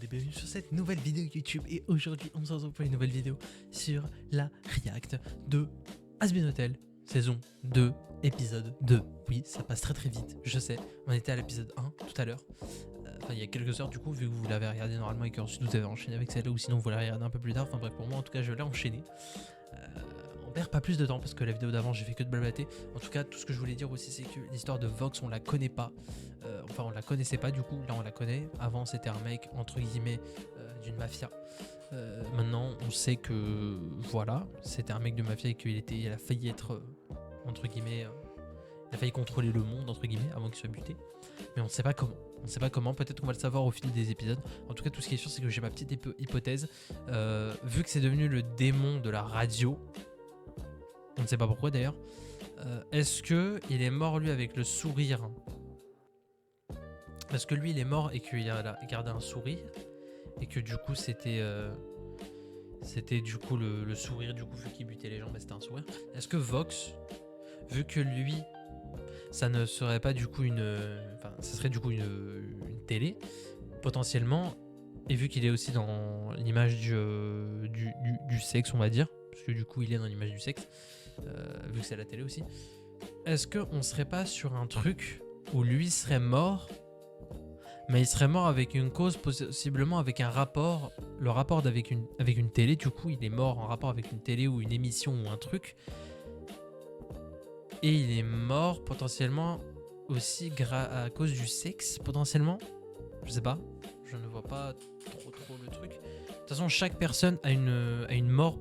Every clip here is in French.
et bienvenue sur cette nouvelle vidéo YouTube. Et aujourd'hui on se retrouve pour une nouvelle vidéo sur la react de Hazbin Hotel saison 2 épisode 2. Oui, ça passe très très vite, je sais. On était à l'épisode 1 tout à l'heure, enfin il y a quelques heures du coup, vu que vous l'avez regardé normalement et qu'ensuite vous avez enchaîné avec celle-là, ou sinon vous la regardez un peu plus tard. Enfin bref, pour moi en tout cas je l'ai enchaîné. On perd pas plus de temps parce que la vidéo d'avant j'ai fait que de blablater. En tout cas, tout ce que je voulais dire aussi, c'est que l'histoire de Vox on la connaît pas. Enfin on la connaissait pas du coup, là on la connaît. Avant c'était un mec entre guillemets d'une mafia. Maintenant on sait que voilà, c'était un mec de mafia et il a failli être entre guillemets, il a failli contrôler le monde entre guillemets avant qu'il soit buté. Mais on sait pas comment. On sait pas comment, peut-être qu'on va le savoir au fil des épisodes. En tout cas, tout ce qui est sûr, c'est que j'ai ma petite hypothèse. Vu que c'est devenu le démon de la radio, on ne sait pas pourquoi d'ailleurs. Est-ce que il est mort lui avec le sourire? Parce que lui il est mort et qu'il a gardé un sourire et que du coup c'était du coup le sourire, du coup vu qu'il butait les gens, bah, c'était un sourire. Est-ce que Vox, vu que lui ça ne serait pas du coup enfin ça serait du coup une télé potentiellement, et vu qu'il est aussi dans l'image du sexe on va dire, parce que du coup il est dans l'image du sexe, vu que c'est la télé aussi, est-ce qu'on serait pas sur un truc où lui serait mort, mais il serait mort avec une cause, possiblement avec un rapport, le rapport avec une télé, du coup il est mort en rapport avec une télé ou une émission ou un truc, et il est mort potentiellement aussi à cause du sexe, potentiellement, je sais pas, je ne vois pas trop le truc. De toute façon chaque personne a une mort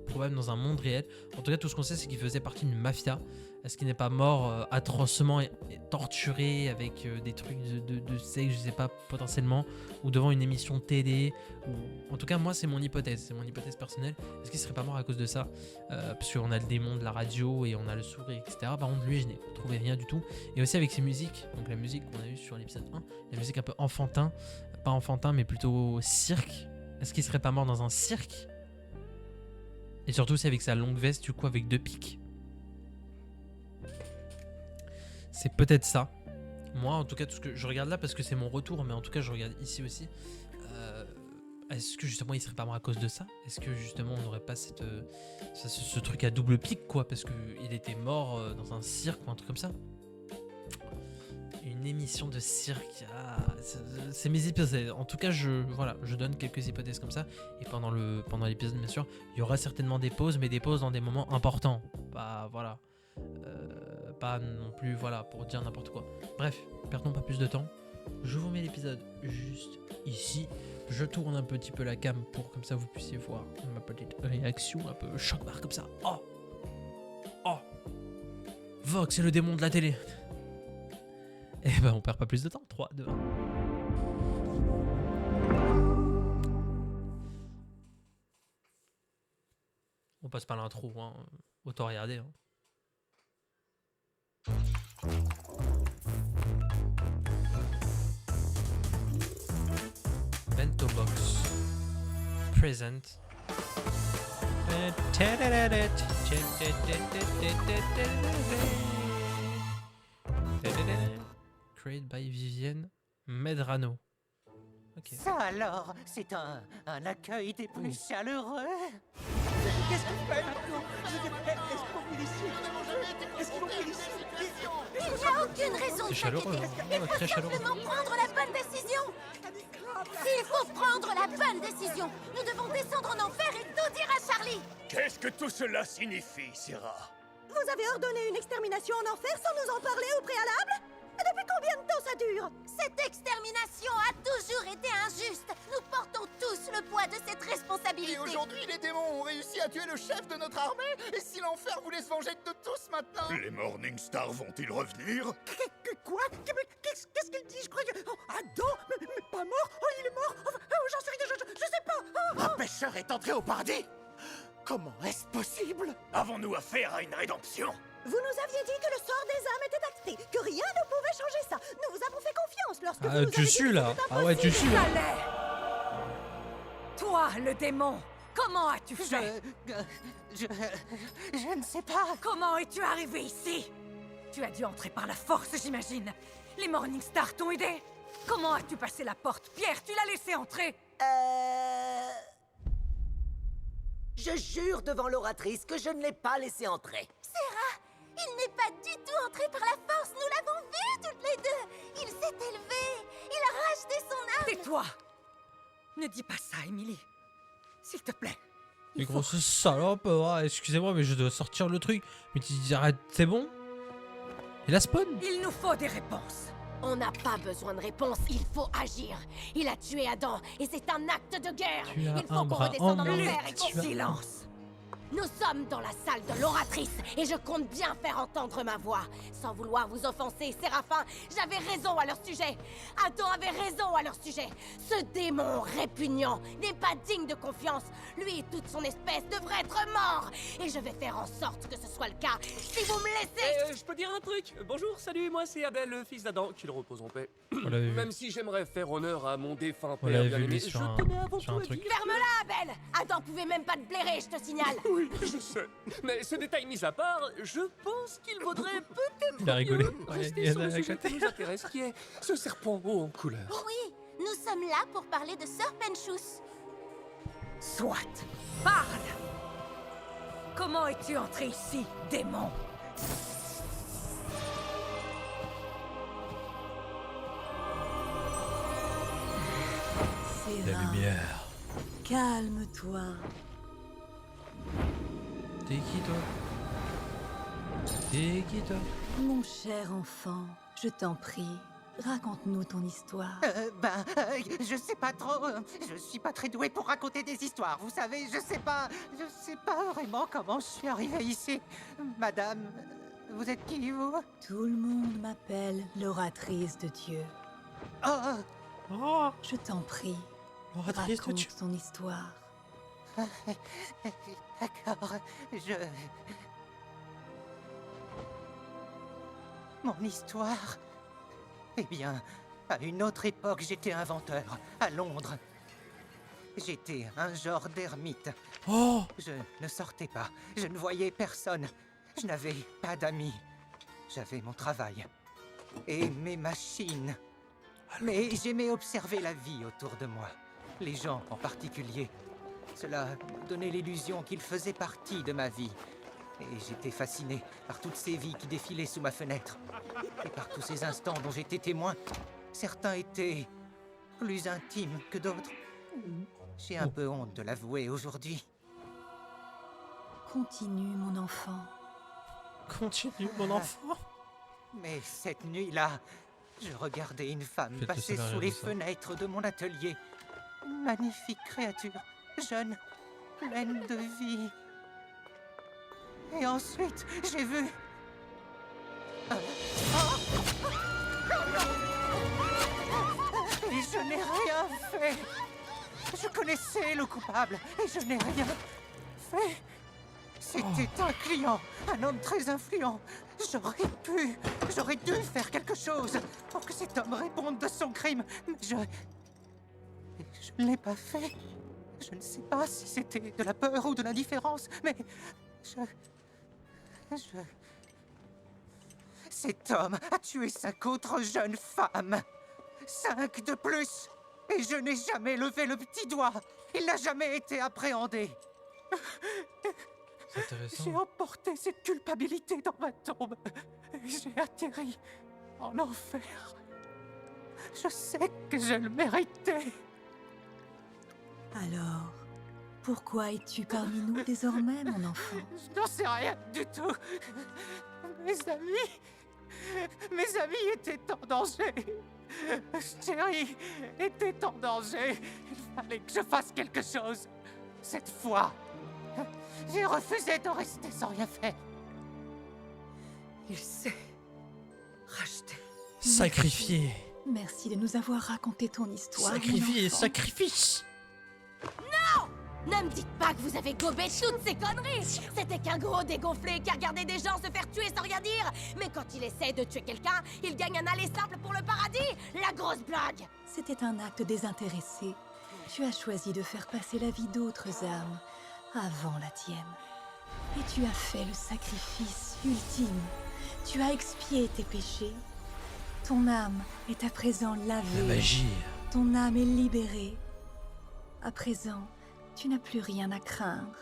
probable dans un monde réel. En tout cas, tout ce qu'on sait, c'est qu'il faisait partie d'une mafia. Est-ce qu'il n'est pas mort atrocement et torturé avec des trucs de sexe, je sais pas, potentiellement, ou devant une émission de télé, ou... En tout cas, moi, c'est mon hypothèse personnelle. Est-ce qu'il serait pas mort à cause de ça, parce qu'on a le démon de la radio et on a le sourire, etc. Par contre, lui, je n'ai trouvé rien du tout. Et aussi avec ses musiques, donc la musique qu'on a eue sur l'épisode 1, la musique un peu enfantin, pas enfantin, mais plutôt cirque. Est-ce qu'il serait pas mort dans un cirque? Et surtout, c'est avec sa longue veste, du coup, avec 2 pics. C'est peut-être ça. Moi, en tout cas, tout ce que je regarde là, parce que c'est mon retour, mais en tout cas, je regarde ici aussi. Est-ce que justement, il serait pas mort à cause de ça? Est-ce que justement, on n'aurait pas ce truc à double pic, quoi? Parce qu'il était mort dans un cirque ou un truc comme ça. Une émission de cirque, c'est mes hypothèses. En tout cas, je donne quelques hypothèses comme ça. Et pendant l'épisode, bien sûr, il y aura certainement des pauses, mais des pauses dans des moments importants. Pas voilà, pas non plus voilà pour dire n'importe quoi. Bref, perdons pas plus de temps. Je vous mets l'épisode juste ici. Je tourne un petit peu la cam pour comme ça vous puissiez voir ma petite réaction un peu choc-barre comme ça. Oh, Vox, c'est le démon de la télé. Et ben on perd pas plus de temps. 3, 2, 1. On passe par l'intro, hein. Autant regarder. Hein. Bento Box Present. Created by Vivienne Medrano. Okay. Ça alors, c'est un accueil des plus chaleureux. Qu'est-ce qu'on fait maintenant? Est-ce qu'on vit ici? Est-ce qu'on vit ici? Il n'y a aucune raison de chaleureux, s'inquiéter. hein. Il faut Très chaleureux. simplement prendre la bonne décision. S'il faut prendre la bonne décision, nous devons descendre en enfer et tout dire à Charlie. Qu'est-ce que tout cela signifie, Sarah? Vous avez ordonné une extermination en enfer sans nous en parler au préalable? Et depuis combien de temps ça dure? Cette extermination a toujours été injuste. Nous portons tous le poids de cette responsabilité. Et aujourd'hui, les démons ont réussi à tuer le chef de notre armée. Et si l'enfer voulait se venger de tous maintenant? Les Morning Stars vont-ils revenir? Quoi? Qu'est-ce qu'il dit? Je crois que... Oh, Adam? Mais pas mort? Oh, il est mort? Enfin, j'en sais rien, je sais pas. Un pécheur est entré au paradis? Comment est-ce possible? Avons-nous affaire à une rédemption? Vous nous aviez dit que le sort des âmes était acté, que rien ne pouvait changer ça. Nous vous avons fait confiance lorsque vous nous avez Tu dit sues que là. c'était Ah ouais, tu sues là. Allez! Toi, le démon, comment as-tu fait? Je ne sais pas. Comment es-tu arrivé ici? Tu as dû entrer par la force, j'imagine. Les Morning Stars t'ont aidé? Comment as-tu passé la porte? Pierre, tu l'as laissé entrer? Je jure devant l'oratrice que je ne l'ai pas laissé entrer. Serra, il n'est pas du tout entré par la force. Nous l'avons vu toutes les deux. Il s'est élevé. Il a racheté son âme. Tais-toi! Ne dis pas ça, Emily. S'il te plaît. Les grosses salopes, excusez-moi, mais je dois sortir le truc. Mais tu dis, arrête, c'est bon? Il a spawn? Il nous faut des réponses. On n'a pas besoin de réponse, il faut agir. Il a tué Adam et c'est un acte de guerre. Tu as Il faut un qu'on bras redescende en en moins. enfer et Tu qu'on as- Silence. Nous sommes dans la salle de l'oratrice et je compte bien faire entendre ma voix. Sans vouloir vous offenser, Séraphin, j'avais raison à leur sujet. Adam avait raison à leur sujet. Ce démon répugnant n'est pas digne de confiance. Lui et toute son espèce devraient être morts. Et je vais faire en sorte que ce soit le cas si vous me laissez. Je peux dire un truc? Bonjour, salut, moi c'est Abel, le fils d'Adam, qu'il repose en paix. On l'avait vu. Même si j'aimerais faire honneur à mon défunt On père l'avait bien vu, aimé, lui, je sur un- tenais avant sur tout un à truc. dire... Ferme-la, Abel. Adam pouvait même pas te blairer, je te signale. Oui, je sais. Mais ce détail mis à part, je pense qu'il vaudrait peut-être Il a rigolé. mieux Ouais, rester il sur a le sujet qui éclaté. nous intéresse, qui est ce serpent haut en couleur. Oui, nous sommes là pour parler de Sir Penchus. Soit. Parle. Comment es-tu entré ici, démon? La Serra, lumière. calme-toi. T'es qui, toi? T'es qui, toi? Mon cher enfant, je t'en prie, raconte-nous ton histoire. Je sais pas trop. Je suis pas très doué pour raconter des histoires. Vous savez, je sais pas vraiment comment je suis arrivé ici. Madame, vous êtes qui, vous? Tout le monde m'appelle l'oratrice de Dieu. Oh, Oh, Je t'en prie, oratrice de raconte Dieu. ton histoire. d'accord. Mon histoire. Eh bien, à une autre époque, j'étais inventeur, à Londres. J'étais un genre d'ermite. Oh, Je ne sortais pas, je ne voyais personne, je n'avais pas d'amis. J'avais mon travail et mes machines. Mais j'aimais observer la vie autour de moi, les gens en particulier. Cela me donnait l'illusion qu'ils faisaient partie de ma vie. Et j'étais fasciné par toutes ces vies qui défilaient sous ma fenêtre. Et par tous ces instants dont j'étais témoin. Certains étaient plus intimes que d'autres. J'ai un peu honte de l'avouer aujourd'hui. Continue, mon enfant. continue, mon enfant. Mais cette nuit-là, je regardais une femme Faites le passer scénario sous les de ça. fenêtres de mon atelier. Une magnifique créature, jeune, pleine de vie. Et ensuite, j'ai vu... Et je n'ai rien fait. Je connaissais le coupable et je n'ai rien fait. C'était un client, un homme très influent. J'aurais dû faire quelque chose pour que cet homme réponde de son crime. Mais je ne l'ai pas fait. Je ne sais pas si c'était de la peur ou de l'indifférence, mais Cet homme a tué 5 autres jeunes femmes. 5 de plus. Et je n'ai jamais levé le petit doigt. Il n'a jamais été appréhendé. C'est intéressant. J'ai emporté cette culpabilité dans ma tombe. Et j'ai atterri en enfer. Je sais que je le méritais. Alors, pourquoi es-tu parmi nous désormais, mon enfant? Je n'en sais rien du tout. Mes amis étaient en danger. Chérie était en danger. Il fallait que je fasse quelque chose. Cette fois, j'ai refusé de rester sans rien faire. Il s'est racheté. Sacrifié. Merci de nous avoir raconté ton histoire. mon Sacrifié, enfant. sacrifice. Ne me dites pas que vous avez gobé toutes ces conneries. C'était qu'un gros dégonflé qui a regardé des gens se faire tuer sans rien dire. Mais quand il essaie de tuer quelqu'un, il gagne un aller simple pour le paradis. La grosse blague. C'était un acte désintéressé. Tu as choisi de faire passer la vie d'autres âmes avant la tienne. Et tu as fait le sacrifice ultime. Tu as expié tes péchés. Ton âme est à présent La lavée. magie. Ton âme est libérée. À présent, tu n'as plus rien à craindre.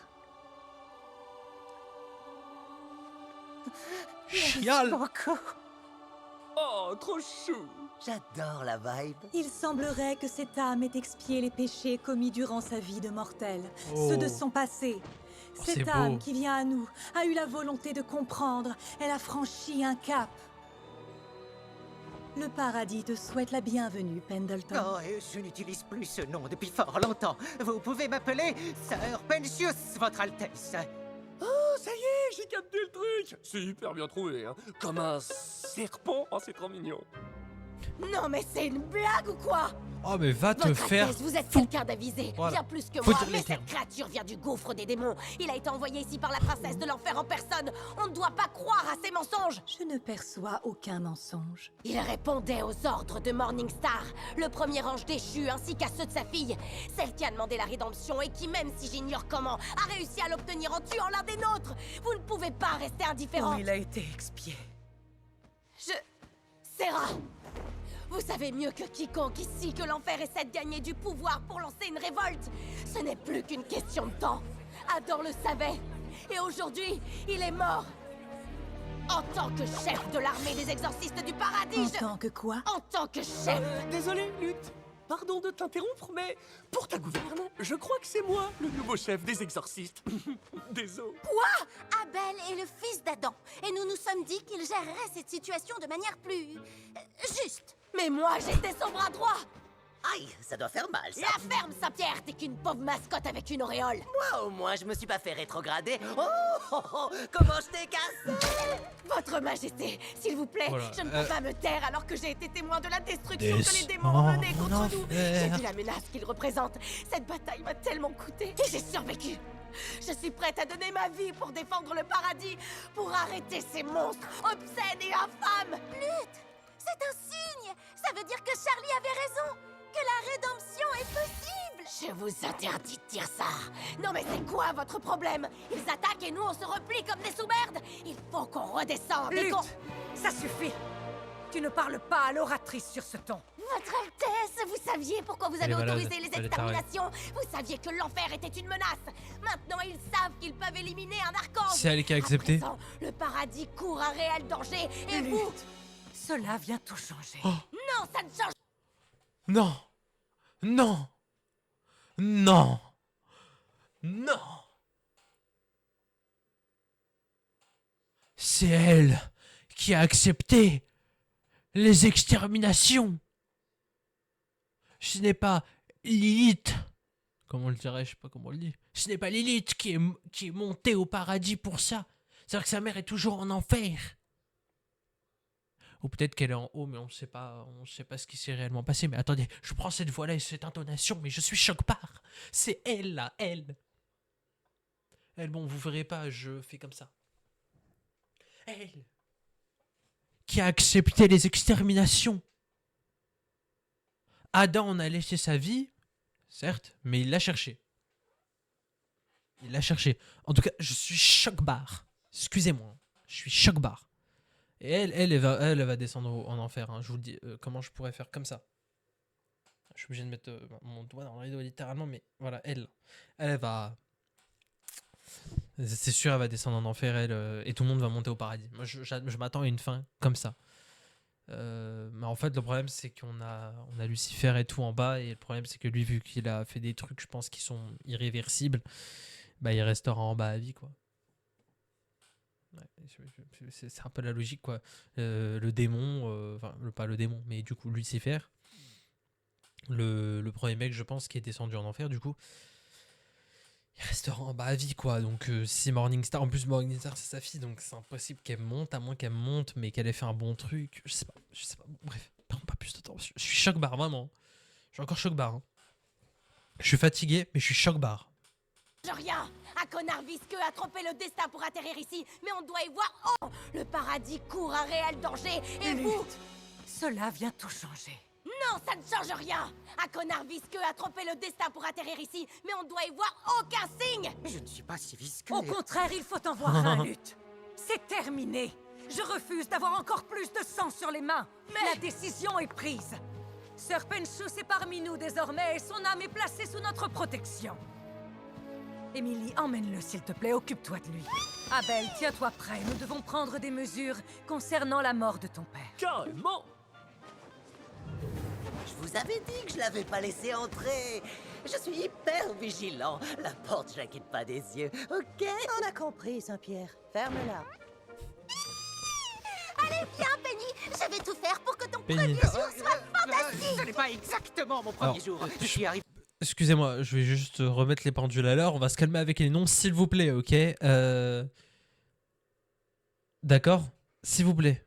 Chial. Beaucoup. Oh, trop chou. J'adore la vibe. Il semblerait que cette âme ait expié les péchés commis durant sa vie de mortel, Oh. ceux de son passé. Oh, c'est Cette beau. âme qui vient à nous a eu la volonté de comprendre. Elle a franchi un cap. Le paradis te souhaite la bienvenue, Pendleton. Oh, et je n'utilise plus ce nom depuis fort longtemps. Vous pouvez m'appeler Sir Pensius, Votre Altesse. Oh, ça y est, j'ai capté le truc. Super bien trouvé, hein. Comme un serpent. Oh, c'est trop mignon. Non mais c'est une blague ou quoi? Oh, mais va te Votre faire. Altesse, vous êtes quelqu'un d'avisé, Voilà. bien plus que Faut moi, dire les mais termes. cette créature vient du gouffre des démons. Il a été envoyé ici par la princesse de l'enfer en personne. On ne doit pas croire à ses mensonges. Je ne perçois aucun mensonge. Il répondait aux ordres de Morningstar, le premier ange déchu, ainsi qu'à ceux de sa fille, celle qui a demandé la rédemption et qui, même si j'ignore comment, a réussi à l'obtenir en tuant l'un des nôtres. Vous ne pouvez pas rester indifférent. Il a été expié. Serra, vous savez mieux que quiconque ici que l'enfer essaie de gagner du pouvoir pour lancer une révolte. Ce n'est plus qu'une question de temps. Adam le savait. Et aujourd'hui, il est mort. En tant que chef de l'armée des exorcistes du paradis, En tant que quoi? En tant que chef. Désolé, Lutte. Pardon de t'interrompre, mais pour ta gouverne, je crois que c'est moi, le nouveau chef des exorcistes. Désolé. Abel est le fils d'Adam. Et nous nous sommes dit qu'il gérerait cette situation de manière plus... juste. Mais moi, j'étais son bras droit. Aïe, ça doit faire mal, ça. La ferme, Saint-Pierre, t'es qu'une pauvre mascotte avec une auréole. Moi, au moins, je me suis pas fait rétrograder. Oh, comment je t'ai cassé! Votre Majesté, s'il vous plaît, Voilà, je ne peux pas me taire alors que j'ai été témoin de la destruction Des que les démons ont menée en contre nous. enfer. J'ai vu la menace qu'ils représentent. Cette bataille m'a tellement coûté et j'ai survécu. Je suis prête à donner ma vie pour défendre le paradis, pour arrêter ces monstres obscènes et infâmes. Lutte, c'est un signe. Ça veut dire que Charlie avait raison, que la rédemption est possible. Je vous interdis de dire ça. Non mais c'est quoi votre problème? Ils attaquent et nous on se replie comme des sous-merdes. Il faut qu'on redescende et qu'on... Lutte, ça suffit. Tu ne parles pas à l'oratrice sur ce ton. Votre Altesse, vous saviez pourquoi vous Elle est avez malade, autorisé les elle est tarée. exterminations. Vous saviez que l'enfer était une menace. Maintenant, ils savent qu'ils peuvent éliminer un archange. C'est elle qui a accepté. À présent, le paradis court un réel danger. Et Lutte, vous... cela vient tout changer. Non, ça ne change Non. Non. Non. Non. C'est elle qui a accepté les exterminations. Ce n'est pas Lilith. Comment on le dirait, je sais pas comment on le dit. Ce n'est pas Lilith qui est montée au paradis pour ça. C'est-à-dire que sa mère est toujours en enfer. Ou peut-être qu'elle est en haut, mais on ne sait pas ce qui s'est réellement passé. Mais attendez, je prends cette voix-là et cette intonation, mais je suis choc-part. C'est elle, là, elle. Elle, bon, vous verrez pas, je fais comme ça. Elle, qui a accepté les exterminations. Adam en a laissé sa vie, certes, mais il l'a cherché. Il l'a cherché. En tout cas, je suis choc-barre. Excusez-moi, je suis choc-barre. Et elle va descendre en enfer. Hein. Je vous le dis, comment je pourrais faire comme ça. Je suis obligé de mettre mon doigt dans le rideau littéralement, mais voilà, elle va... C'est sûr, elle va descendre en enfer, et tout le monde va monter au paradis. Moi, je m'attends à une fin comme ça. Mais en fait, le problème, c'est qu'on a Lucifer et tout en bas, et le problème, c'est que lui, vu qu'il a fait des trucs, je pense, qui sont irréversibles, bah, il restera en bas à vie, quoi. Ouais, c'est un peu la logique, quoi. Le démon, enfin, pas le démon, mais du coup, Lucifer, le premier mec, je pense, qui est descendu en enfer, du coup, il restera en bas à vie, quoi. Donc, si Morningstar, en plus, Morningstar, c'est sa fille, donc c'est impossible qu'elle monte, à moins qu'elle monte, mais qu'elle ait fait un bon truc. Je sais pas. Bon, bref, perdons pas plus de temps. Je suis choc-barre, vraiment. Je suis encore choc-barre. Hein. Je suis fatigué, mais je suis choc-barre. rien. Un connard visqueux a trompé le destin pour atterrir ici, mais on doit y voir... Oh, le paradis court un réel danger, et vous... Cela vient tout changer. Non, ça ne change rien. Un connard visqueux a trompé le destin pour atterrir ici, mais on doit y voir aucun signe. Je ne suis pas si visqueux. Au contraire, il faut en voir un, Lutte. C'est terminé. Je refuse d'avoir encore plus de sang sur les mains. La décision est prise. Sir Penchus est parmi nous désormais et son âme est placée sous notre protection. Emily, emmène-le s'il te plaît, occupe-toi de lui. Abel, tiens-toi prêt, nous devons prendre des mesures concernant la mort de ton père. Carrément. Je vous avais dit que je l'avais pas laissé entrer. Je suis hyper vigilant. La porte, je la quitte pas des yeux, ok? On a compris, Saint-Pierre. Ferme-la. Allez, viens, Penny. Je vais tout faire pour que ton Penny. premier jour soit fantastique. Ce n'est pas exactement mon premier jour. Je suis arrivé. Excusez-moi, je vais juste remettre les pendules à l'heure. On va se calmer avec les noms, s'il vous plaît, ok? D'accord? S'il vous plaît.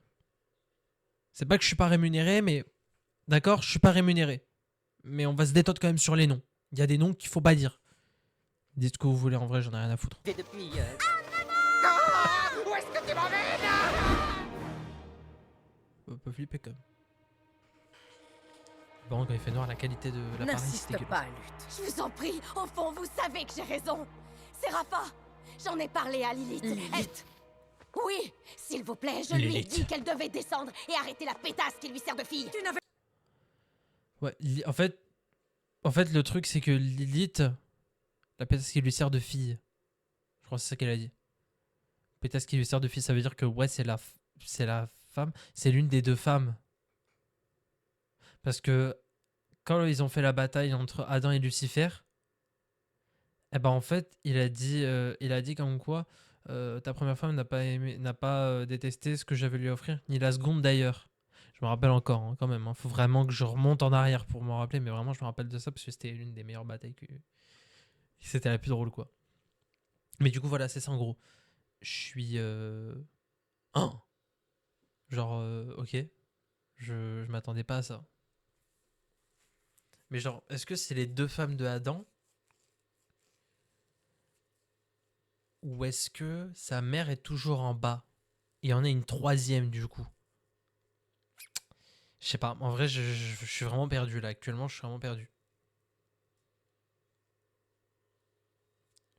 C'est pas que je suis pas rémunéré, mais... D'accord? Je suis pas rémunéré. Mais on va se détendre quand même sur les noms. Il y a des noms qu'il faut pas dire. Dites ce que vous voulez, en vrai, j'en ai rien à foutre. Depuis... Où est-ce que tu m'emmènes? Pas flipper quand même. Bon, quand il fait noir, la qualité de l'appareil, c'est N'insiste dégueulasse. pas, Lutte. Je vous en prie, au fond, vous savez que j'ai raison. Séraphin, j'en ai parlé à Lilith. Lilith. Oui, s'il vous plaît, je lui ai Lilith. dit qu'elle devait descendre et arrêter la pétasse qui lui sert de fille. Tu n'avais... Ouais, en fait, le truc, c'est que Lilith, la pétasse qui lui sert de fille, je crois que c'est ça qu'elle a dit. Pétasse qui lui sert de fille, ça veut dire que, ouais, c'est la femme, c'est l'une des deux femmes. Parce que quand ils ont fait la bataille entre Adam et Lucifer, eh ben en fait, il a dit comme quoi ta première femme n'a pas détesté ce que j'avais lui offrir, ni la seconde d'ailleurs. Je me rappelle encore, hein, quand même. Il faut vraiment que je remonte en arrière pour m'en rappeler, mais vraiment, je me rappelle de ça parce que c'était l'une des meilleures batailles c'était la plus drôle, quoi. Mais du coup, voilà, c'est ça en gros. Je suis ok. Je m'attendais pas à ça. Mais genre, est-ce que c'est les deux femmes de Adam? Ou est-ce que sa mère est toujours en bas? Et il y en a une troisième du coup. Je sais pas, en vrai je suis vraiment perdu là, actuellement je suis vraiment perdu.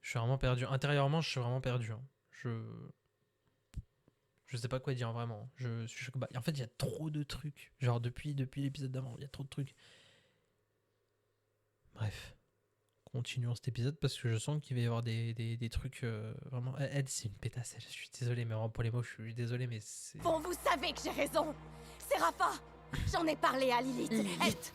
Je suis vraiment perdu, intérieurement je suis vraiment perdu. Hein. Je sais pas quoi dire vraiment, je suis choqué. En fait il y a trop de trucs, genre depuis l'épisode d'avant, il y a trop de trucs. Bref, continuons cet épisode parce que je sens qu'il va y avoir des trucs vraiment... Elle c'est une pétasse, je suis désolé, mais vraiment pour les mots je suis désolé, mais c'est... Bon, vous savez que j'ai raison. Séraphin, j'en ai parlé à Lilith. Lilith.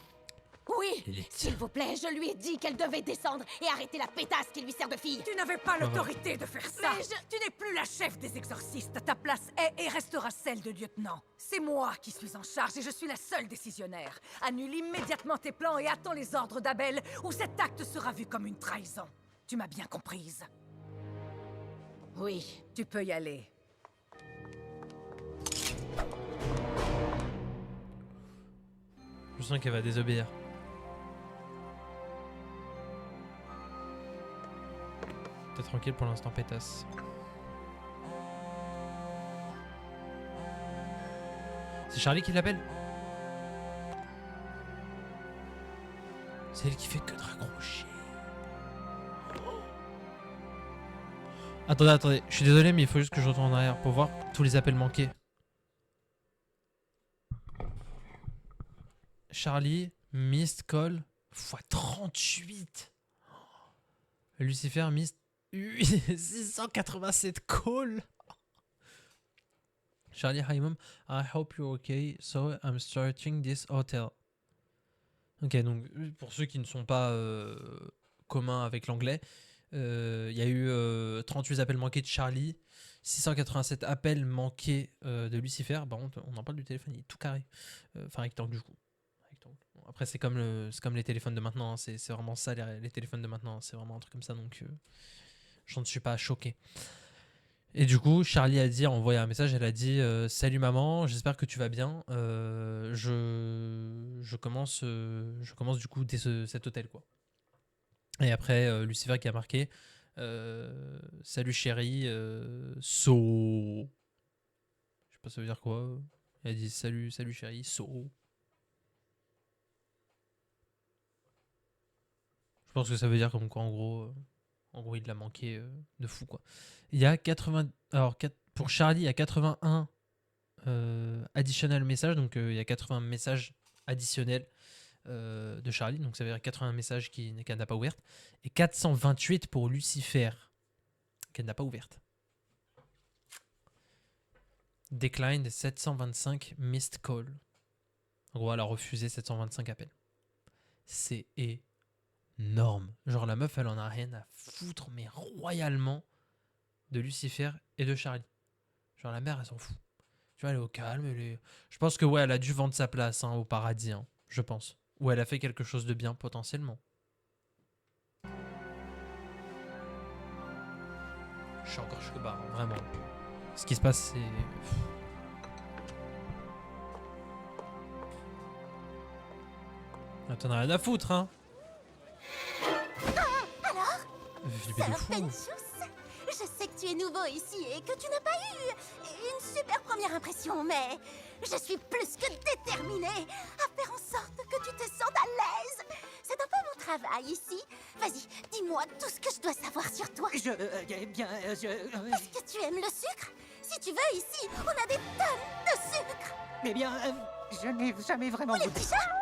Oui, Lilith. s'il vous plaît, je lui ai dit qu'elle devait descendre et arrêter la pétasse qui lui sert de fille. Tu n'avais pas l'autorité de faire ça. Mais Tu n'es plus la chef des exorcistes. Ta place est et restera celle de lieutenant. C'est moi qui suis en charge et je suis la seule décisionnaire. Annule immédiatement tes plans et attends les ordres d'Abel ou cet acte sera vu comme une trahison. Tu m'as bien comprise. Oui. Tu peux y aller. Je sens qu'elle va désobéir. T'es tranquille pour l'instant, pétasse. C'est Charlie qui l'appelle? C'est elle qui fait que de raccrocher. Attendez, je suis désolé mais il faut juste que je retourne en arrière pour voir tous les appels manqués. Charlie, missed call, x38. Lucifer, missed 687 calls. Charlie, hi mom, I hope you're okay, so I'm starting this hotel. Ok, donc pour ceux qui ne sont pas communs avec l'anglais, il y a eu 38 appels manqués de Charlie, 687 appels manqués de Lucifer. Par contre, on en parle du téléphone, il est tout carré. Enfin, rectangle du coup. Après, c'est comme les téléphones de maintenant, hein. C'est vraiment ça, les téléphones de maintenant. C'est vraiment un truc comme ça, donc je ne suis pas choqué. Et du coup, Charlie a envoyé un message, elle a dit « Salut maman, j'espère que tu vas bien. Je commence du coup dès cet hôtel, quoi. » Et après, Lucifer qui a marqué « Salut chérie, so... » Je sais pas ça veut dire quoi. Elle a dit « Salut chérie, so... » Je pense que ça veut dire comme quoi, en gros, il l'a manqué de fou, quoi. Il y a 80... Alors, pour Charlie, il y a 81 additional message, donc il y a 80 messages additionnels de Charlie, donc ça veut dire 80 messages qu'elle n'a pas ouvertes, et 428 pour Lucifer, qu'elle n'a pas ouverte. Declined 725 missed call. En gros, elle a refusé 725 appels. C'est énorme. Genre la meuf, elle en a rien à foutre, mais royalement, de Lucifer et de Charlie. Genre la mère, elle s'en fout. Tu vois, elle est au calme. Je pense que ouais, elle a dû vendre sa place au paradis, je pense. Ou elle a fait quelque chose de bien potentiellement. Je suis encore chaud, bah, vraiment. Ce qui se passe, c'est... T'en as rien à foutre, hein. Alors, Flipper de fou. Serpenchus, je sais que tu es nouveau ici et que tu n'as pas eu une super première impression, mais je suis plus que déterminée à faire en sorte que tu te sentes à l'aise. C'est un peu mon travail ici. Vas-y, dis-moi tout ce que je dois savoir sur toi. Est-ce que tu aimes le sucre? Si tu veux, ici, on a des tonnes de sucre. Mais bien, je n'ai jamais vraiment Les petits chats,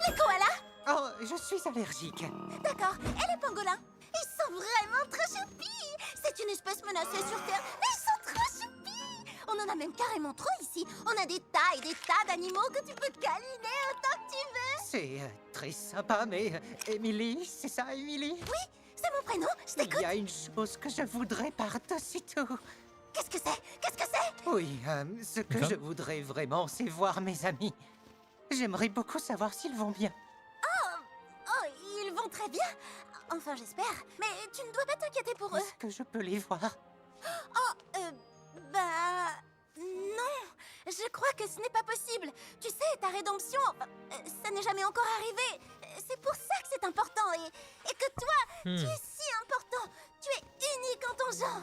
les koalas. Oh, je suis allergique. D'accord, et les pangolins? Ils sont vraiment trop choupis. C'est une espèce menacée sur Terre, mais ils sont trop choupis. On en a même carrément trop ici. On a des tas et des tas d'animaux que tu peux câliner autant que tu veux. C'est très sympa, mais Emily, c'est ça, Emily? Oui, c'est mon prénom, je t'écoute. Il y a une chose que je voudrais par-dessus tout. Qu'est-ce que c'est? Qu'est-ce que c'est? Oui, ce que je voudrais vraiment, c'est voir mes amis. J'aimerais beaucoup savoir s'ils vont bien. Oh, ils vont très bien. Enfin, j'espère. Mais tu ne dois pas t'inquiéter pour eux. Est-ce que je peux les voir? Bah... Non, je crois que ce n'est pas possible. Tu sais, ta rédemption, ça n'est jamais encore arrivé. C'est pour ça que c'est important. Et que toi, tu es si important. Tu es unique en ton genre.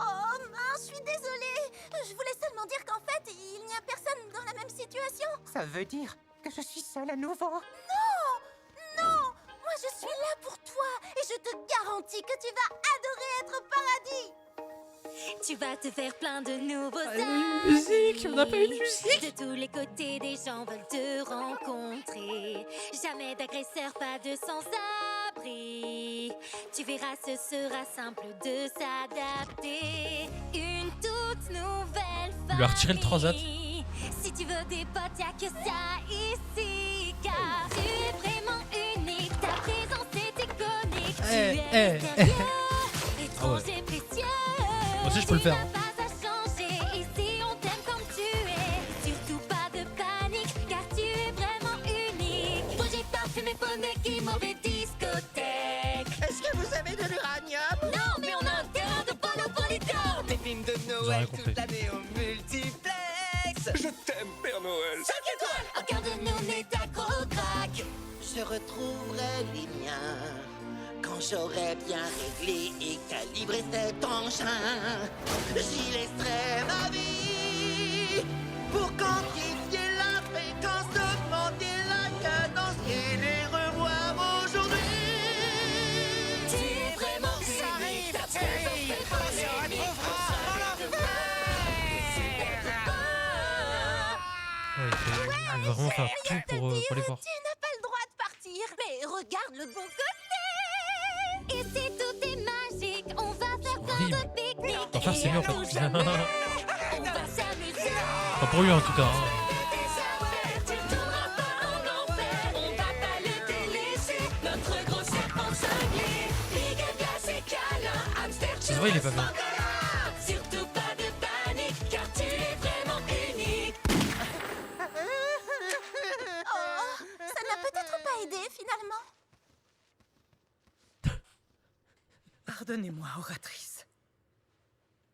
Oh mince, je suis désolée. Je voulais seulement dire qu'en fait, il n'y a personne dans la même situation. Ça veut dire que je suis seule à nouveau? Non! Non! Moi, je suis là pour toi. Et je te garantis que tu vas adorer être au paradis. Tu vas te faire plein de nouveaux amis. Musique, on n'a pas eu de musique. De tous les côtés, des gens veulent te rencontrer. Jamais d'agresseurs, pas de sans-abri. Tu verras, ce sera simple de s'adapter. Une toute nouvelle famille. Lui a retiré le transat. Si tu veux des potes, y'a que ça ici. Car tu es vraiment unique. Ta présence est iconique. Tu es mystérieux, étrange et précieux. Moi aussi je peux le faire. Ici on t'aime comme tu es. Surtout pas de panique, car tu es vraiment unique. Bougie, parfumé, poney, qui mauvais discothèque. Est-ce que vous avez de l'uranium? Non, mais on a un terrain de polo pour les dames. Des films de Noël toute l'année au multiplex. Je t'aime, Père Noël. 5 étoiles, un quart de nous n'est à gros crack. Je retrouverai les miens quand j'aurai bien réglé et calibré cet engin. J'y laisserai ma vie pour quantifier la fréquence, augmenter la cadence et les revoir aujourd'hui. Tu es vraiment unique. Ta présence fait passer unique. Il va vraiment faire tout pour les voir. Tu n'as pas le droit de partir. Mais regarde le bon côté. Ici tout est magique. On va faire plein de pique-niques. Enfin, c'est mieux en fait. On va s'amuser. Pas pour lui en tout cas. Ça se voit, il est pas bien. Surtout pas de panique, car tu es vraiment unique. Oh, ça n'a peut-être pas aidé finalement. Pardonnez-moi, oratrice.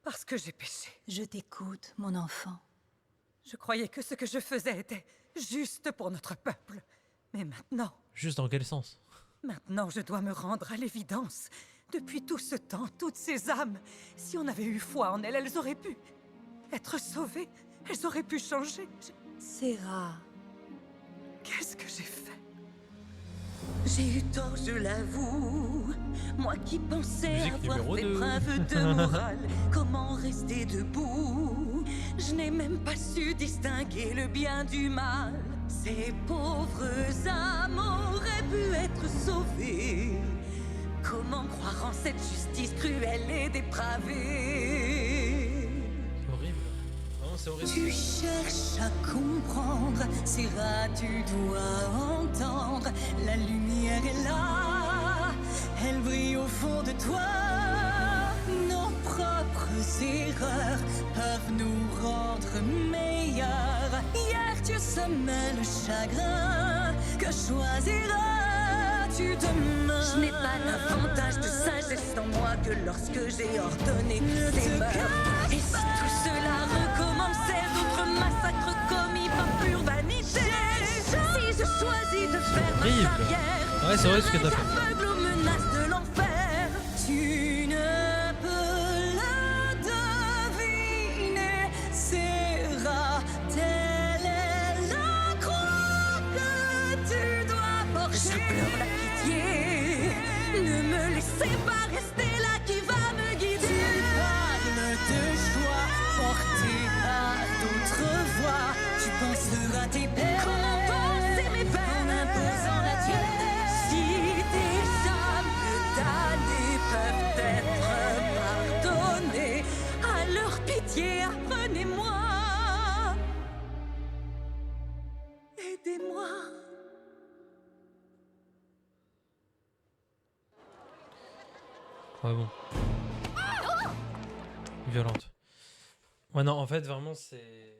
Parce que j'ai péché. Je t'écoute, mon enfant. Je croyais que ce que je faisais était juste pour notre peuple. Mais maintenant... Juste dans quel sens? Maintenant, je dois me rendre à l'évidence. Depuis tout ce temps, toutes ces âmes, si on avait eu foi en elles, elles auraient pu être sauvées. Elles auraient pu changer. Serah. Qu'est-ce que j'ai fait? J'ai eu tort, je l'avoue. Moi qui pensais Musique avoir numéro fait 2. preuve de morale, comment rester debout? Je n'ai même pas su distinguer le bien du mal. Ces pauvres âmes auraient pu être sauvées. Comment croire en cette justice cruelle et dépravée? C'est horrible. Vraiment, c'est horrible. Tu cherches à comprendre, Syrah, tu dois entendre. La lumière est là, elle brille au fond de toi. Nos propres erreurs peuvent nous rendre meilleurs. Hier tu semais le chagrin, que choisiras-tu demain? Je n'ai pas davantage de sagesse en moi que lorsque j'ai ordonné ces meurtres. Et si tout cela recommençait, d'autres massacres commis par pure vanité? Si je choisis de faire ma Horrible. carrière, Ouais, c'est vrai ce que t'as fait. aveugle aux menaces de l'enfer, tu ne peux le deviner. Syrah, telle est la croix que tu dois porter. Je pleure la pitié, ne me laissez pas rester là, qui va me guider? Tu parles de choix portés par d'autres voix. Tu penseras tes pères, comment penser mes peines en imposant la tienne? Si des âmes damnées peuvent être pardonnées, alors pitié, apprenez-moi. Aidez-moi. Ouais, bon. Violente. Ouais, non, en fait, vraiment, c'est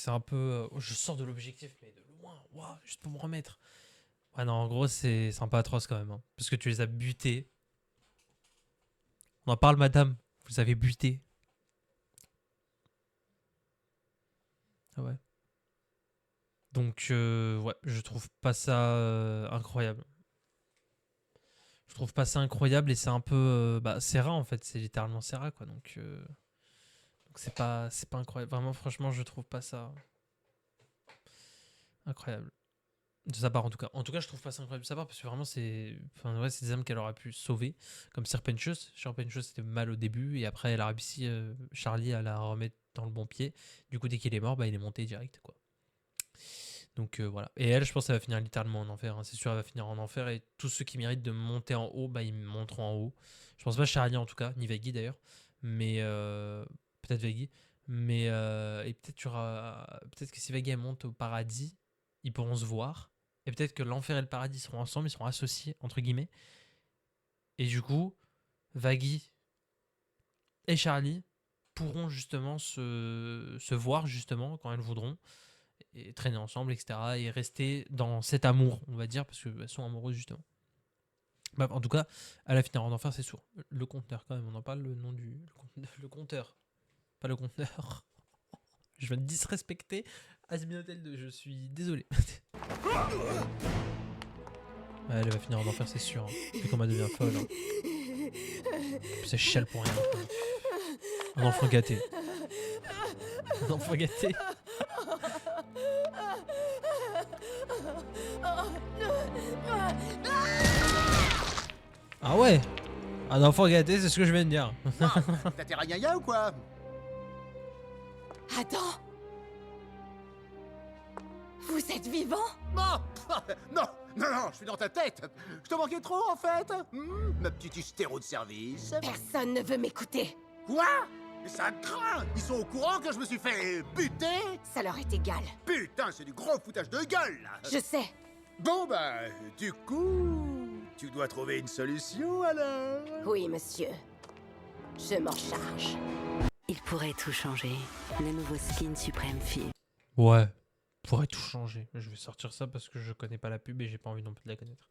un peu. Je sors de l'objectif, mais de loin, waouh, juste pour me remettre. Ouais, non, en gros, c'est un peu atroce quand même. Hein, parce que tu les as butés. On en parle, madame. Vous avez buté. Ah ouais. Donc, ouais, je trouve pas ça incroyable. Je trouve pas ça incroyable et c'est un peu. Bah, Serra en fait, c'est littéralement Serra quoi. Donc c'est pas incroyable. Vraiment, franchement, je trouve pas ça incroyable. De sa part en tout cas. En tout cas, je trouve pas ça incroyable de sa part parce que vraiment, c'est. Enfin, ouais, c'est des âmes qu'elle aurait pu sauver. Comme Serpentious. Serpentious c'était mal au début et après, elle a réussi Charlie à la remettre dans le bon pied. Du coup, dès qu'il est mort, bah, il est monté direct quoi. Donc voilà. Et elle, je pense qu'elle va finir littéralement en enfer. Hein. C'est sûr, elle va finir en enfer. Et tous ceux qui méritent de monter en haut, bah, ils monteront en haut. Je pense pas Charlie en tout cas, ni Veggie d'ailleurs. Mais peut-être Veggie. Mais et peut-être peut-être que si Veggie elle monte au paradis, ils pourront se voir. Et peut-être que l'enfer et le paradis seront ensemble, ils seront associés, entre guillemets. Et du coup, Veggie et Charlie pourront justement se voir justement quand elles voudront. Et traîner ensemble, etc. Et rester dans cet amour, on va dire, parce qu'elles sont amoureuses, justement. Bah, en tout cas, à la finir en enfer, c'est sûr. Le conteneur, quand même, on en parle, le nom du... Le compteur. Pas le conteneur. Je vais me disrespecter. Asbinotel 2, je suis désolé. Ouais, elle va finir en enfer, c'est sûr. Hein. Puis comme elle devient folle. Hein. C'est chiale pour rien. Un enfant gâté. Un enfant gâté. Ah ouais, un enfant gâté, c'est ce que je viens de dire. T'as tes ragnagnas ou quoi? Attends. Vous êtes vivant? Non. Non, je suis dans ta tête. Je te manquais trop en fait. Ma petite hystéro de service. Personne ne veut m'écouter. Quoi? Mais ça craint. Ils sont au courant que je me suis fait buter? Ça leur est égal. Putain, c'est du gros foutage de gueule là. Je sais. Bon bah, du coup, tu dois trouver une solution alors. Oui, monsieur. Je m'en charge. Il pourrait tout changer. Le nouveau skin Supreme Fille. Ouais, pourrait tout changer. Je vais sortir ça parce que je connais pas la pub et j'ai pas envie non plus de la connaître.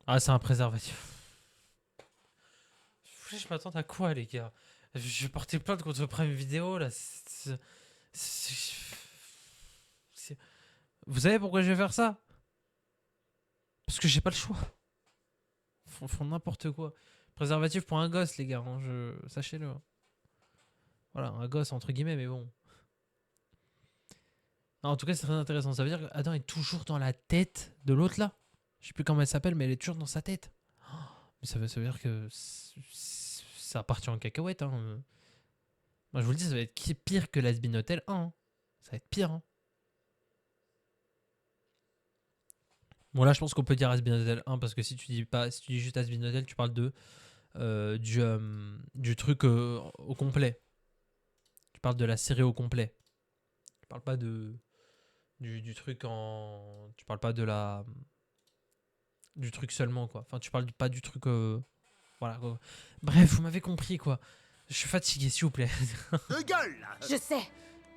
Ah, c'est un préservatif. Je m'attends à quoi, les gars? Je vais porter plainte contre Prime Video là. Vous savez pourquoi je vais faire ça? Parce que j'ai pas le choix. Ils font n'importe quoi. Préservatif pour un gosse, les gars. Hein, sachez-le. Voilà, un gosse entre guillemets, mais bon. Non, en tout cas, c'est très intéressant. Ça veut dire que Adam est toujours dans la tête de l'autre là. Je sais plus comment elle s'appelle, mais elle est toujours dans sa tête. Oh, mais ça veut dire que ça partit en cacahuète. Hein. Moi, je vous le dis, ça va être pire que l'Hasbin Hotel 1. Hein. Ça va être pire. Hein. Bon, là, je pense qu'on peut dire Has-Been Hotel 1 parce que si tu dis juste Has-Been Hotel, tu parles du truc au complet. Tu parles de la série au complet. Tu parles pas du truc en. Tu parles pas du truc seulement, quoi. Enfin, tu parles pas du truc. Voilà, quoi. Bref, vous m'avez compris, quoi. Je suis fatigué, s'il vous plaît. De gueule là. Je sais.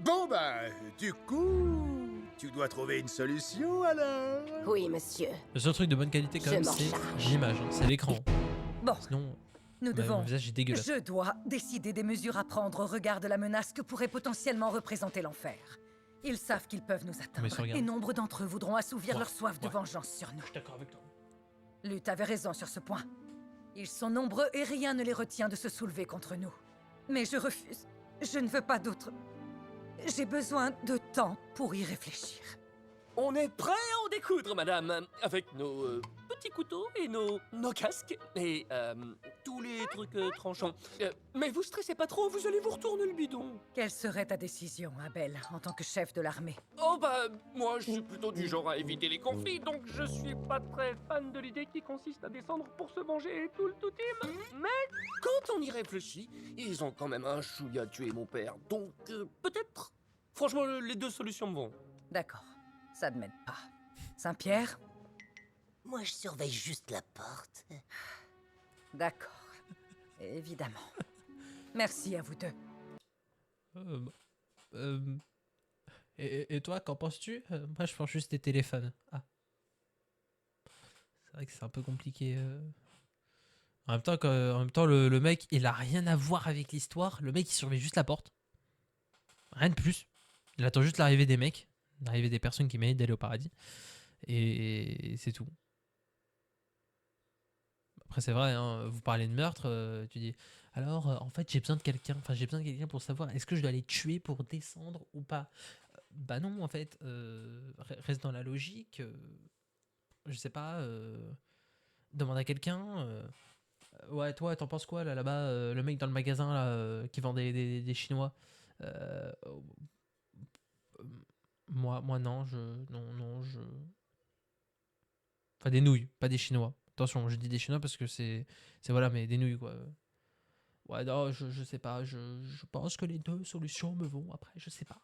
Bon bah, du coup, tu dois trouver une solution alors. Oui, monsieur. Le seul truc de bonne qualité, quand Je même, m'en c'est charge. l'image. Hein. C'est l'écran. Bon, Sinon, nous devons... mon visage est dégueulasse. Je dois décider des mesures à prendre au regard de la menace que pourrait potentiellement représenter l'enfer. Ils savent qu'ils peuvent nous Mais se atteindre, regarde. et nombre d'entre eux voudront assouvir Ouais, leur soif de ouais. vengeance sur nous. Je suis d'accord avec toi. Lutte avait raison sur ce point. Ils sont nombreux et rien ne les retient de se soulever contre nous. Mais je refuse. Je ne veux pas d'autre. J'ai besoin de temps pour y réfléchir. On est prêt à en découdre, madame, avec nos petits couteaux et nos casques et tous les trucs tranchants. Mais vous stressez pas trop, vous allez vous retourner le bidon. Quelle serait ta décision, Abel, en tant que chef de l'armée? Oh bah, moi je suis plutôt du genre à éviter les conflits, donc je suis pas très fan de l'idée qui consiste à descendre pour se venger et tout le tout-team. Mais quand on y réfléchit, ils ont quand même un chouïa tué mon père, donc peut-être. Franchement, les deux solutions me vont. D'accord, ça ne m'aide pas. Saint-Pierre? Moi, je surveille juste la porte. D'accord, évidemment. Merci à vous deux. Et toi, qu'en penses-tu? Moi, je pense juste des téléphones. Ah. C'est vrai que c'est un peu compliqué. En même temps, le mec, il a rien à voir avec l'histoire. Le mec, il surveille juste la porte. Rien de plus. Il attend juste l'arrivée des mecs, l'arrivée des personnes qui méritent d'aller au paradis. Et c'est tout. Après, c'est vrai, hein, vous parlez de meurtre, tu dis... Alors, en fait, j'ai besoin de quelqu'un. Enfin, j'ai besoin de quelqu'un pour savoir est-ce que je dois les tuer pour descendre ou pas. Bah non, en fait, reste dans la logique. Je sais pas. Demande à quelqu'un. Ouais, toi, t'en penses quoi là-bas, le mec dans le magasin là, qui vend des Chinois. Moi non, Enfin, des nouilles, pas des Chinois. Attention, je dis des Chinois parce que c'est voilà, mais des nouilles quoi. Ouais, non, je sais pas. Je pense que les deux solutions me vont. Après, je sais pas.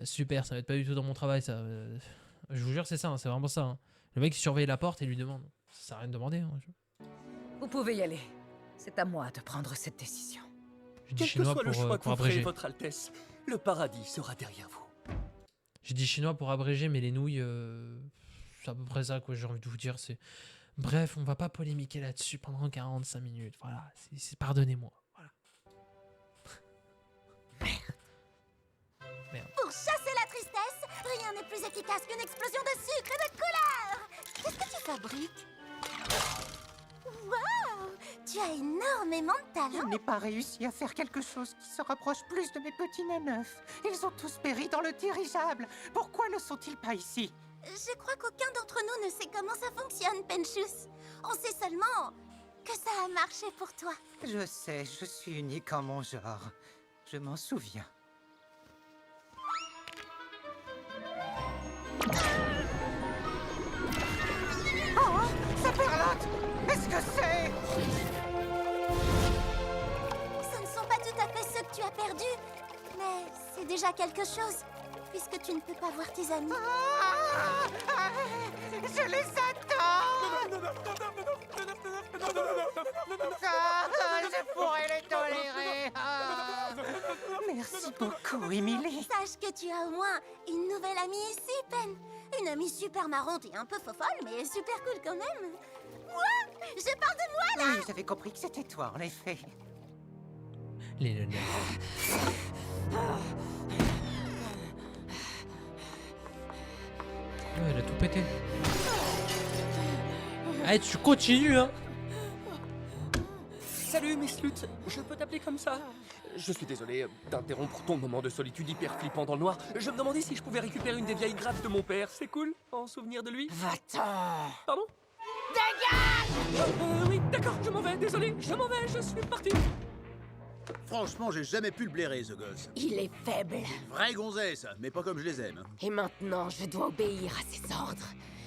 Super, ça va être pas du tout dans mon travail, ça. Je vous jure, c'est ça, hein, c'est vraiment ça. Hein. Le mec, il surveille la porte et lui demande. Ça sert à rien de demander. Hein, Vous pouvez y aller. C'est à moi de prendre cette décision. J'ai dit Quel que chinois soit le choix que pour vous ferez, abréger. votre Altesse, le paradis sera derrière vous. J'ai dit chinois pour abréger, mais les nouilles, c'est à peu près ça, quoi. J'ai envie de vous dire, c'est. Bref, on va pas polémiquer là-dessus pendant 45 minutes. Voilà, pardonnez-moi. Voilà. Merde. Pour chasser la tristesse, rien n'est plus efficace qu'une explosion de sucre et de couleur. Qu'est-ce que tu fabriques? Waouh! Tu as énormément de Je talent. n'ai pas réussi à faire quelque chose qui se rapproche plus de mes petits nains neufs. Ils ont tous péri dans le dirigeable. Pourquoi ne sont-ils pas ici? Je crois qu'aucun d'entre nous ne sait comment ça fonctionne, Penchus. On sait seulement que ça a marché pour toi. Je sais, je suis unique en mon genre. Je m'en souviens. Oh, ça perlote! Est-ce que c'est... Ce ne sont pas tout à fait ceux que tu as perdus, mais c'est déjà quelque chose, puisque tu ne peux pas voir tes amis. Je les attends! Je pourrais les tolérer! Merci beaucoup, Emily. Sache que tu as au moins une nouvelle amie ici, Pen. Une amie super marrante et un peu fofolle, mais super cool quand même. Moi? Je parle de moi, là! Oui, j'avais compris que c'était toi, en effet. Les lunettes. Ouais, elle a tout pété. Allez, tu continues, hein. Salut, Miss Lutte, je peux t'appeler comme ça? Je suis désolé d'interrompre ton moment de solitude hyper flippant dans le noir. Je me demandais si je pouvais récupérer une des vieilles grappes de mon père. C'est cool, en souvenir de lui. Va-t'en! Pardon? Dégage! Oui, d'accord, je m'en vais, désolé, je m'en vais, je suis parti. Franchement, j'ai jamais pu le blairer, ce gosse. Il est faible. Vraie gonzesse, mais pas comme je les aime. Et maintenant, je dois obéir à ses ordres.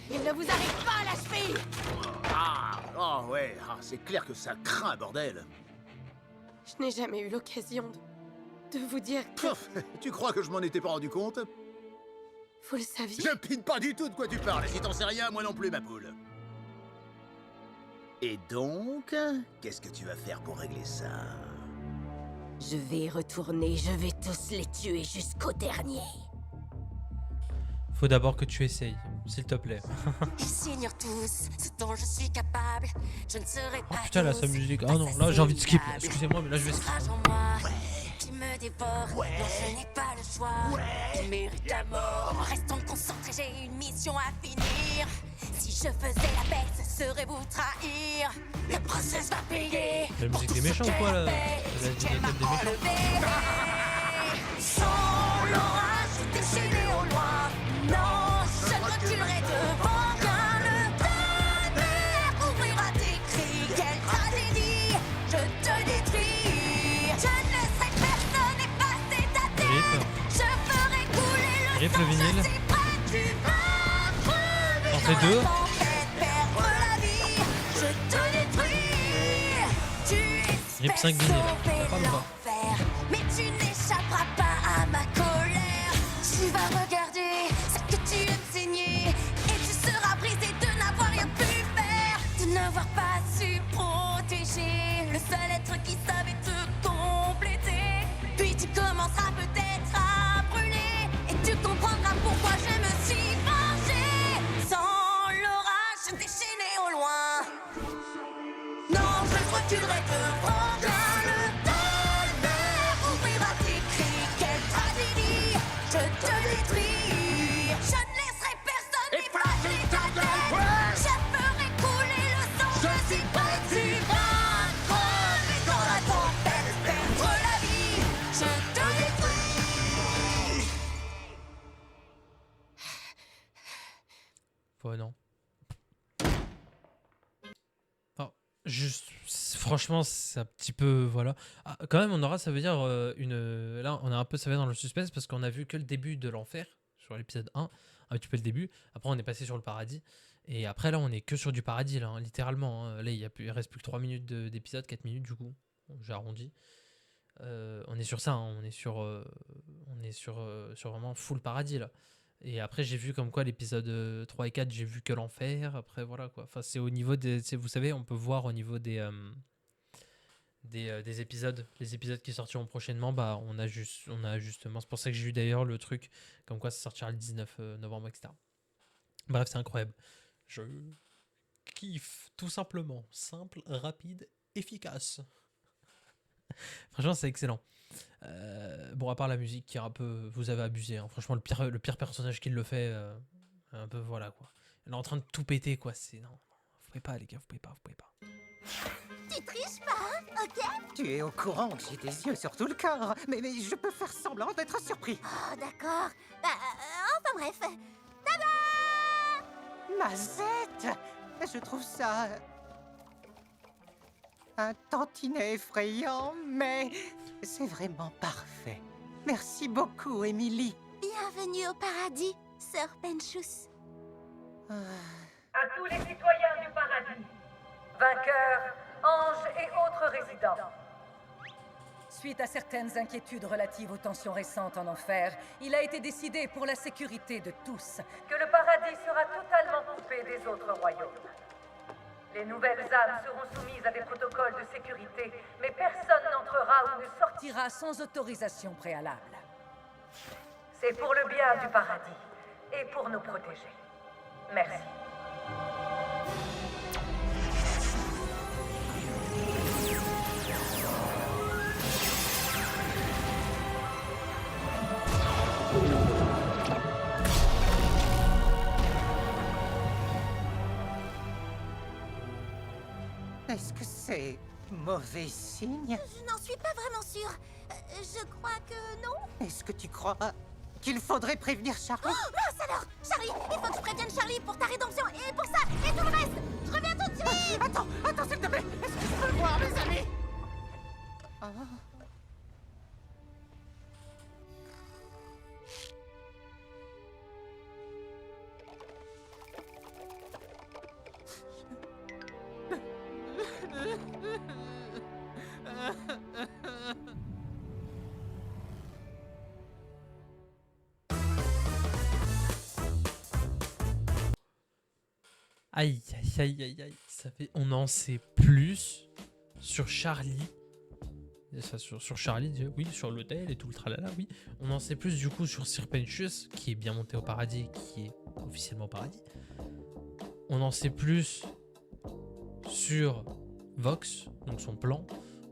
Il ne vous arrive pas à la cheville! Ah ouais, c'est clair que ça craint, bordel. Je n'ai jamais eu l'occasion de vous dire que... Tu crois que je m'en étais pas rendu compte? Vous le saviez? Je pine pas du tout de quoi tu parles, si t'en sais rien, moi non plus, ma poule. Et donc, qu'est-ce que tu vas faire pour régler ça? Je vais y retourner, je vais tous les tuer jusqu'au dernier. Faut d'abord que tu essayes, s'il te plaît. Ils ignorent tous ce dont je suis capable. Je ne serai pas. Oh putain, là, sa musique. Oh non, là, j'ai envie de skip. Excusez-moi, mais là, je vais skip. Qui me dévore, non, je n'ai pas le choix. Il mérite la mort. Restons concentrés, j'ai une mission à finir. Si je faisais la paix, ce serait vous trahir. Le process va payer. La musique des méchants ou quoi là? La musique des méchants. Sans l'orage, déchaîné au loin. Non, je ne reculerai devant rien. Le tonnerre ouvrira tes cris. Quelle tragédie, je te détruis. Je ne laisserai personne effacer ta tête. Je ferai couler le Rip le vinyle. sang. Tu vas crever On fait deux. perdre la vie. Je te détruis. Tu Rip 5 vinyle. espères Pas ou pas? l'enfer, mais tu n'échapperas pas à ma colère. Tu vas regarder ce que tu as saigné et tu seras brisé de n'avoir rien pu faire, de n'avoir pas su protéger le seul être qui savait te compléter. Puis tu commenceras peut-être à brûler et tu comprendras pourquoi je me suis vengée. Sans l'orage déchaîné au loin, non, je ne reculerai devant rien. Le tonnerre ouvrira tes cris. Quelle tragédie, je te détruis. Je ne laisserai personne effacer ta tête. Je ferai couler le sang. Je suis prêt, tu vas crever dans la tempête, perdre la vie. Je te détruis. Ouais, non. Juste, franchement, c'est un petit peu, voilà. Ah, quand même, on aura, ça veut dire, là, on a un peu, ça va dans le suspense, parce qu'on a vu que le début de l'enfer, sur l'épisode 1, un petit peu le début, après on est passé sur le paradis, et après là, on est que sur du paradis, là, hein, littéralement, hein. Là, il reste plus que 3 minutes d'épisode, 4 minutes, du coup, j'ai arrondi. On est sur ça, hein, on est sur vraiment full paradis, là. Et après, j'ai vu comme quoi l'épisode 3 et 4, j'ai vu que l'enfer. Après, voilà quoi. Enfin, c'est au niveau des. Vous savez, on peut voir au niveau des épisodes. Les épisodes qui sortiront prochainement, bah, on a justement. C'est pour ça que j'ai eu d'ailleurs le truc comme quoi ça sortira le 19 novembre, etc. Bref, c'est incroyable. Je kiffe, tout simplement. Simple, rapide, efficace. Franchement, c'est excellent. Bon, à part la musique qui est un peu, vous avez abusé, hein. Franchement, le pire personnage qui le fait, un peu, voilà quoi. Elle est en train de tout péter quoi. C'est non, vous pouvez pas les gars, vous pouvez pas. Tu triches pas, ok? Tu es au courant que j'ai des yeux sur tout le corps, mais je peux faire semblant d'être surpris. Oh, d'accord. Enfin bref. Tada! Mazette, je trouve ça un tantinet effrayant, mais c'est vraiment parfait. Merci beaucoup, Emily. Bienvenue au paradis, Sir Penchus. À tous les citoyens du paradis, vainqueurs, anges et autres résidents. Suite à certaines inquiétudes relatives aux tensions récentes en enfer, il a été décidé pour la sécurité de tous que le paradis sera totalement coupé des autres royaumes. Les nouvelles âmes seront soumises à des protocoles de sécurité, mais personne n'entrera ou ne sortira sans autorisation préalable. C'est pour le bien du paradis et pour nous protéger. Merci. Est-ce que c'est Mauvais signe? Je n'en suis pas vraiment sûre. Je crois que non. Est-ce que tu crois qu'il faudrait prévenir Charlie? Oh, mince alors! Charlie, il faut que je prévienne Charlie pour ta rédemption et pour ça et tout le reste! Je reviens tout de suite! Attends, s'il te plaît! Est-ce que je peux le voir, mes amis? Ah. Aïe, aïe, aïe, aïe, aïe. Ça fait... On en sait plus sur Charlie. Ça, sur Charlie, oui, sur l'hôtel et tout le tralala, oui. On en sait plus du coup sur Sir Pentious, qui est bien monté au paradis et qui est officiellement au paradis. On en sait plus sur Vox, donc son plan.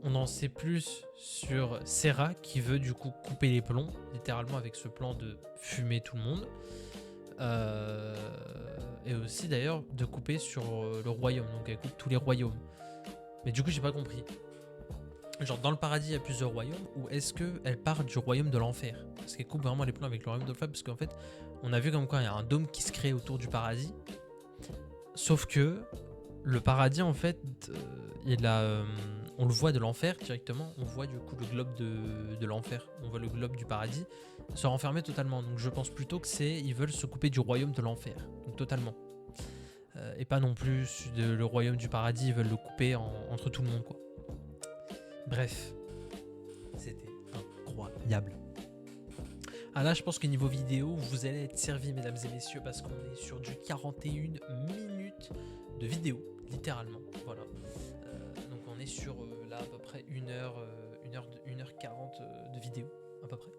On en sait plus sur Serra, qui veut du coup couper les plombs, littéralement avec ce plan de fumer tout le monde. Et aussi d'ailleurs de couper sur le royaume, donc elle coupe tous les royaumes. Mais du coup j'ai pas compris. Genre dans le paradis il y a plusieurs royaumes, ou est-ce qu'elle part du royaume de l'enfer? Parce qu'elle coupe vraiment les plans avec le royaume de l'enfer, parce qu'en fait on a vu comme quoi il y a un dôme qui se crée autour du paradis. Sauf que le paradis en fait on le voit de l'enfer directement, on voit du coup le globe de l'enfer, on voit le globe du paradis se renfermer totalement. Donc je pense plutôt que ils veulent se couper du royaume de l'enfer, donc totalement. Et pas non plus le royaume du paradis, ils veulent le couper entre tout le monde quoi. Bref, c'était incroyable. Ah là je pense que niveau vidéo vous allez être servis mesdames et messieurs, parce qu'on est sur du 41 minutes de vidéo, littéralement, voilà. Donc on est sur là à peu près 1h40 de vidéo à peu près.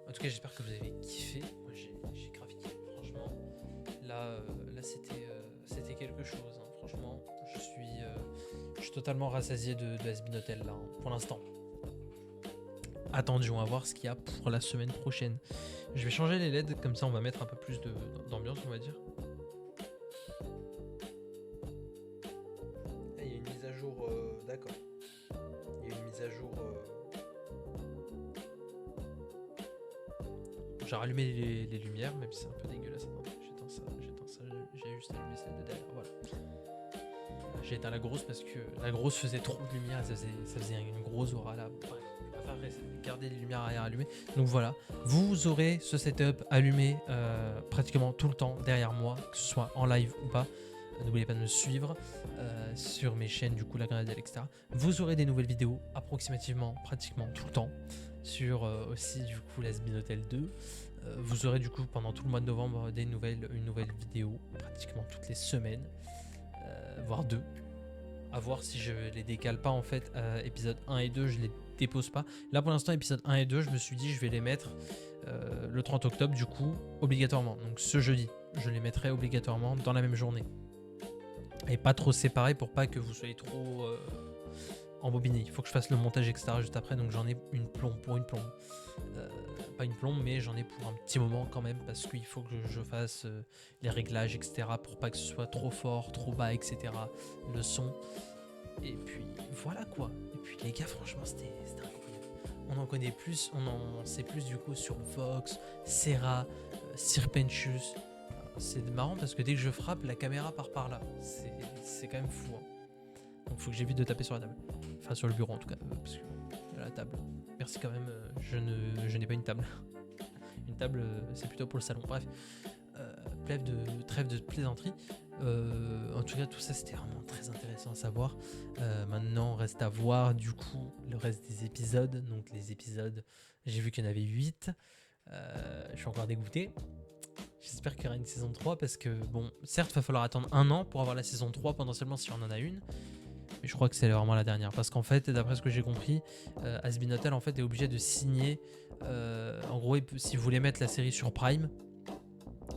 En tout cas j'espère que vous avez kiffé. Moi j'ai grave kiffé franchement. Là c'était quelque chose hein. Franchement je suis totalement rassasié de Has-Been Hotel là hein, pour l'instant. Attendu, on va voir ce qu'il y a pour la semaine prochaine. Je vais changer les LED, comme ça on va mettre un peu plus d'ambiance on va dire. Ah, il y a une mise à jour, d'accord. Il y a une mise à jour... J'ai rallumé les lumières, même si c'est un peu dégueulasse. J'éteins ça, j'ai juste allumé celle de derrière, voilà. J'ai éteint la grosse parce que la grosse faisait trop de lumière, ça faisait une grosse aura là. Bref, enfin, garder les lumières arrière allumées. Donc voilà, vous aurez ce setup allumé pratiquement tout le temps derrière moi, que ce soit en live ou pas. N'oubliez pas de me suivre sur mes chaînes, du coup la Grenadelle, etc. Vous aurez des nouvelles vidéos approximativement, pratiquement tout le temps. Sur aussi du coup Has-Been Hotel 2. Vous aurez du coup pendant tout le mois de novembre une nouvelle vidéo pratiquement toutes les semaines, voire 2. À voir si je les décale pas en fait. Épisode 1 et 2 je les dépose pas. Là pour l'instant épisode 1 et 2 je me suis dit je vais les mettre le 30 octobre du coup obligatoirement. Donc ce jeudi je les mettrai obligatoirement dans la même journée. Et pas trop séparés pour pas que vous soyez trop... embobiné, il faut que je fasse le montage etc juste après, donc j'en ai une plombe pour une plombe, pas une plombe mais j'en ai pour un petit moment quand même, parce qu'il faut que je fasse les réglages etc pour pas que ce soit trop fort, trop bas etc, le son, et puis voilà quoi. Et puis les gars franchement c'était incroyable, on en connaît plus, on en sait plus du coup sur Vox, Serra, Sir Pentious. C'est marrant parce que dès que je frappe la caméra part par là, c'est quand même fou hein. Donc faut que j'évite de taper sur la table. Enfin sur le bureau en tout cas, parce que la table. Merci quand même, je n'ai pas une table. Une table c'est plutôt pour le salon. Bref, trêve de plaisanterie. En tout cas tout ça c'était vraiment très intéressant à savoir. Maintenant reste à voir du coup le reste des épisodes. Donc les épisodes, j'ai vu qu'il y en avait 8. Je suis encore dégoûté. J'espère qu'il y aura une saison 3 parce que bon, certes il va falloir attendre 1 an pour avoir la saison 3 potentiellement si on en a une. Mais je crois que c'est vraiment la dernière, parce qu'en fait d'après ce que j'ai compris, Has-Been Hotel en fait est obligé de signer, en gros si vous voulez mettre la série sur Prime,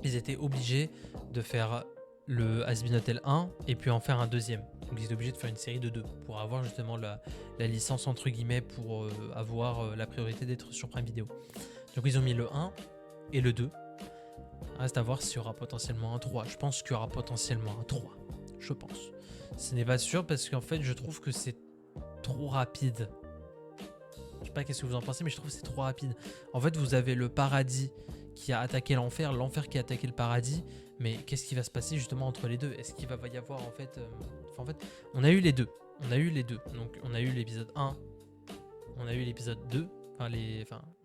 ils étaient obligés de faire le Has-Been Hotel 1 et puis en faire un deuxième. Donc ils étaient obligés de faire une série de 2 pour avoir justement la licence entre guillemets, pour avoir la priorité d'être sur Prime Video. Donc ils ont mis le 1 et le 2. Reste à voir s'il y aura potentiellement un 3. Je pense qu'il y aura potentiellement un 3. Je pense. Ce n'est pas sûr parce qu'en fait je trouve que c'est trop rapide. Je sais pas qu'est-ce que vous en pensez, mais je trouve que c'est trop rapide. En fait, vous avez le paradis qui a attaqué l'enfer, l'enfer qui a attaqué le paradis. Mais qu'est-ce qui va se passer justement entre les deux? Est-ce qu'il va y avoir en fait... en fait, on a eu les deux. On a eu les deux. Donc, on a eu l'épisode 1. On a eu l'épisode 2. On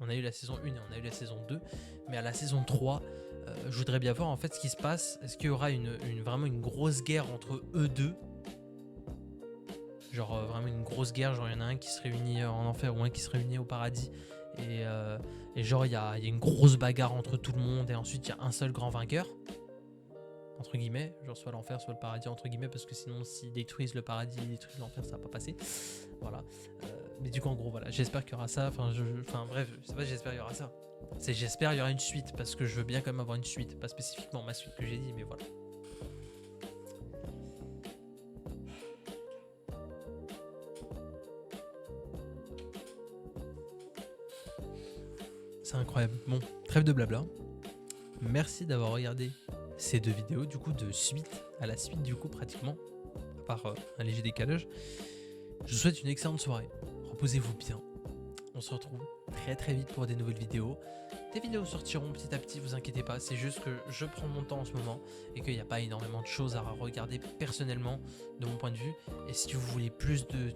a eu la saison 1 et on a eu la saison 2. Mais à la saison 3, je voudrais bien voir en fait ce qui se passe. Est-ce qu'il y aura vraiment une grosse guerre entre eux deux? Genre vraiment une grosse guerre. Genre il y en a un qui se réunit en enfer ou un qui se réunit au paradis. Et genre il y a une grosse bagarre entre tout le monde. Et ensuite il y a un seul grand vainqueur. Entre guillemets, genre soit l'enfer, soit le paradis, entre guillemets, parce que sinon, s'ils détruisent le paradis, ils détruisent l'enfer, ça va pas passer. Voilà. Mais du coup, en gros, voilà, j'espère qu'il y aura ça. Enfin, bref, je sais pas, j'espère qu'il y aura ça. J'espère qu'il y aura une suite, parce que je veux bien quand même avoir une suite. Pas spécifiquement ma suite que j'ai dit, mais voilà. C'est incroyable. Bon, trêve de blabla. Merci d'avoir regardé ces deux vidéos du coup de suite à la suite du coup pratiquement, à part un léger décalage. Je vous souhaite une excellente soirée, reposez-vous bien, on se retrouve très très vite pour des nouvelles vidéos. Des vidéos sortiront petit à petit, vous inquiétez pas, c'est juste que je prends mon temps en ce moment et qu'il n'y a pas énormément de choses à regarder personnellement de mon point de vue. Et si vous voulez plus de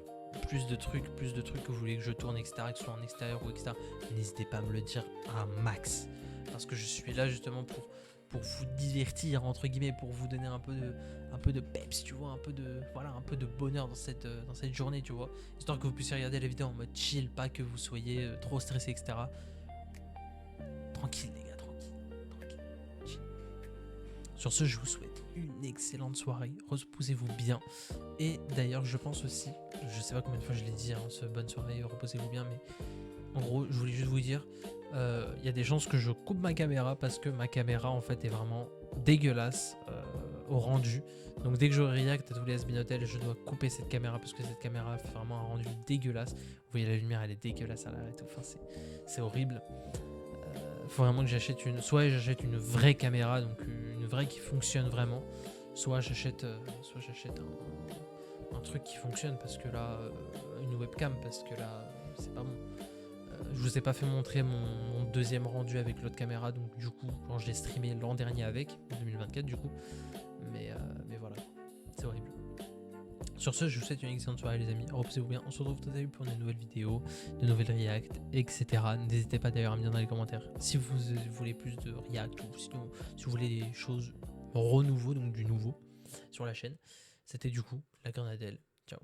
trucs que vous voulez que je tourne, etc., que ce soit en extérieur ou etc., n'hésitez pas à me le dire à max, parce que je suis là justement pour vous divertir entre guillemets, pour vous donner un peu de peps, tu vois, un peu de bonheur dans cette journée, tu vois, histoire que vous puissiez regarder la vidéo en mode chill, pas que vous soyez trop stressé, etc. Tranquille les gars, tranquille, chill. Sur ce, je vous souhaite une excellente soirée, reposez-vous bien. Et d'ailleurs je pense aussi, je sais pas combien de fois je l'ai dit, bonne soirée, reposez-vous bien, mais en gros je voulais juste vous dire, il y a des chances que je coupe ma caméra parce que ma caméra en fait est vraiment dégueulasse au rendu. Donc dès que je react à tous les Asbinotel, je dois couper cette caméra parce que cette caméra fait vraiment un rendu dégueulasse. Vous voyez la lumière, elle est dégueulasse à l'arrêt, enfin, c'est horrible. Faut vraiment que j'achète soit j'achète une vraie caméra, donc une vraie qui fonctionne vraiment, soit j'achète un truc qui fonctionne, parce que là une webcam, parce que là c'est pas bon. Je vous ai pas fait montrer mon deuxième rendu avec l'autre caméra, donc du coup quand je l'ai streamé l'an dernier avec, en 2024 du coup, mais voilà, c'est horrible. Sur ce, je vous souhaite une excellente soirée les amis, reposez-vous bien, on se retrouve tout à l'heure pour de nouvelles vidéos, de nouvelles reacts, etc. N'hésitez pas d'ailleurs à me dire dans les commentaires si vous voulez plus de react, ou sinon si vous voulez des choses renouveau, donc du nouveau sur la chaîne. C'était du coup la Grenadelle, ciao.